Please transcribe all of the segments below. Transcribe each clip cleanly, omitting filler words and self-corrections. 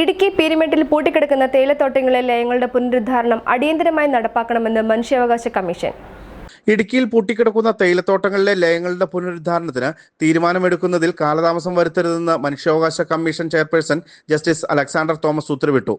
ഇടുക്കി പീരുമേട്ടിൽ പൂട്ടിക്കിടക്കുന്ന തേയിലത്തോട്ടങ്ങളിലെ ലയങ്ങളുടെ പുനരുദ്ധാരണം അടിയന്തരമായി നടപ്പാക്കണമെന്ന് മനുഷ്യാവകാശ കമ്മീഷൻ. ഇടുക്കിയിൽ പൂട്ടിക്കിടക്കുന്ന തേയിലത്തോട്ടങ്ങളിലെ ലയങ്ങളുടെ പുനരുദ്ധാരണത്തിന് തീരുമാനമെടുക്കുന്നതിൽ കാലതാമസം വരുത്തരുതെന്ന് മനുഷ്യാവകാശ commission chairperson justice Alexander Thomas ഉത്തരവിട്ടു.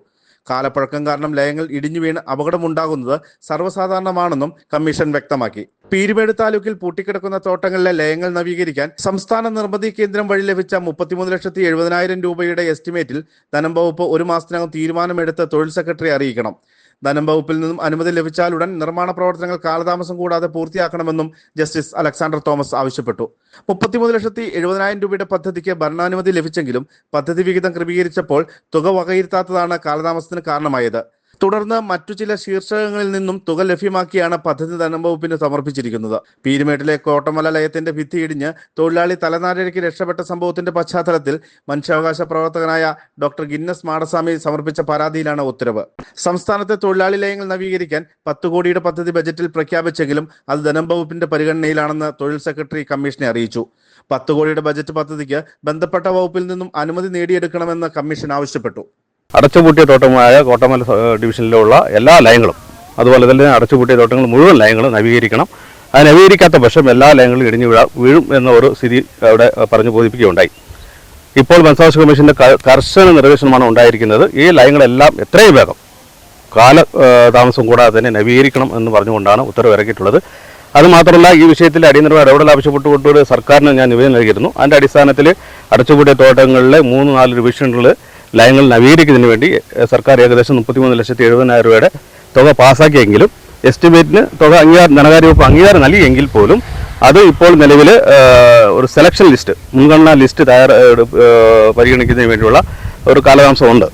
കാലപ്പഴക്കം കാരണം ലയങ്ങൾ ഇടിഞ്ഞു വീണ് അപകടമുണ്ടാകുന്നത് സർവ്വസാധാരണമാണെന്നും കമ്മീഷൻ വ്യക്തമാക്കി. പീരുമേട് താലൂക്കിൽ പൂട്ടിക്കിടക്കുന്ന തോട്ടങ്ങളിലെ ലയങ്ങൾ നവീകരിക്കാൻ സംസ്ഥാന നിർമ്മിതി കേന്ദ്രം വഴി ലഭിച്ച 33,70,000 രൂപയുടെ എസ്റ്റിമേറ്റിൽ ധനം വകുപ്പ് ഒരു മാസത്തിനകം തീരുമാനമെടുത്ത് തൊഴിൽ സെക്രട്ടറി അറിയിക്കണം. ധനം വകുപ്പിൽ നിന്നും അനുമതി ലഭിച്ചാലുടൻ നിർമ്മാണ പ്രവർത്തനങ്ങൾ കാലതാമസം കൂടാതെ പൂർത്തിയാക്കണമെന്നും ജസ്റ്റിസ് അലക്സാണ്ടർ തോമസ് ആവശ്യപ്പെട്ടു. 33,70,000 രൂപയുടെ പദ്ധതിക്ക് ഭരണാനുമതി ലഭിച്ചെങ്കിലും പദ്ധതി വിഹിതം ക്രമീകരിച്ചപ്പോൾ തുക വകയിരുത്താത്തതാണ് കാലതാമസത്തിന് കാരണമായത്. തുടർന്ന് മറ്റു ചില ശീർഷകങ്ങളിൽ നിന്നും തുക ലഭ്യമാക്കിയാണ് പദ്ധതി ധനം വകുപ്പിന് സമർപ്പിച്ചിരിക്കുന്നത്. പീരുമേട്ടിലെ കോട്ടമല ലയത്തിന്റെ ഭിത്തി ഇടിഞ്ഞ് തൊഴിലാളി തലനാരിഴയ്ക്ക് രക്ഷപ്പെട്ട സംഭവത്തിന്റെ പശ്ചാത്തലത്തിൽ മനുഷ്യാവകാശ പ്രവർത്തകനായ ഡോക്ടർ ഗിന്നസ് മാടസ്വാമി സമർപ്പിച്ച പരാതിയിലാണ് ഉത്തരവ്. സംസ്ഥാനത്തെ തൊഴിലാളി ലയങ്ങൾ നവീകരിക്കാൻ 10 കോടിയുടെ പദ്ധതി ബജറ്റിൽ പ്രഖ്യാപിച്ചെങ്കിലും അത് ധനം വകുപ്പിന്റെ പരിഗണനയിലാണെന്ന് തൊഴിൽ സെക്രട്ടറി കമ്മീഷനെ അറിയിച്ചു. 10 കോടിയുടെ ബജറ്റ് പദ്ധതിക്ക് ബന്ധപ്പെട്ട വകുപ്പിൽ നിന്നും അനുമതി നേടിയെടുക്കണമെന്ന് കമ്മീഷൻ ആവശ്യപ്പെട്ടു. അടച്ചുപൂട്ടിയ തോട്ടമായ കോട്ടമല ഡിവിഷനിലുള്ള എല്ലാ ലയങ്ങളും അതുപോലെ തന്നെ അടച്ചുപൂട്ടിയ തോട്ടങ്ങൾ മുഴുവൻ ലയങ്ങളും നവീകരിക്കണം. അത് നവീകരിക്കാത്ത പക്ഷം എല്ലാ ലയങ്ങളും ഇടിഞ്ഞു വീഴും എന്ന ഒരു സ്ഥിതി അവിടെ പറഞ്ഞു ബോധിപ്പിക്കുകയുണ്ടായി. ഇപ്പോൾ മനുഷ്യാവകാശ കമ്മീഷന്റെ കർശന നിർദ്ദേശമാണ് ഉണ്ടായിരിക്കുന്നത്. ഈ ലയങ്ങളെല്ലാം എത്രയും വേഗം താമസം കൂടാതെ തന്നെ നവീകരിക്കണം എന്ന് പറഞ്ഞുകൊണ്ടാണ് ഉത്തരവ് ഇറക്കിയിട്ടുള്ളത്. അതുമാത്രമല്ല, ഈ വിഷയത്തിൽ അടിയന്തരമായ ഇടപെടൽ ആവശ്യപ്പെട്ടുകൊണ്ട് സർക്കാരിന് ഞാൻ നിവേദനം നൽകിയിരുന്നു. അതിൻ്റെ അടിസ്ഥാനത്തിൽ അടച്ചുപൂട്ടിയ തോട്ടങ്ങളിലെ 3-4 ഡിവിഷനുകളിൽ ലയങ്ങൾ നവീകരിക്കുന്നതിന് വേണ്ടി സർക്കാർ ഏകദേശം 33,70,000 രൂപയുടെ തുക പാസ്സാക്കിയെങ്കിലും എസ്റ്റിമേറ്റിന് തുക ധനകാര്യ വകുപ്പ് അംഗീകാരം നൽകിയെങ്കിൽ പോലും അത് ഇപ്പോൾ നിലവിൽ ഒരു സെലക്ഷൻ ലിസ്റ്റ്, മുൻഗണനാ ലിസ്റ്റ് പരിഗണിക്കുന്നതിന് വേണ്ടിയുള്ള ഒരു കാലതാമസമുണ്ട്.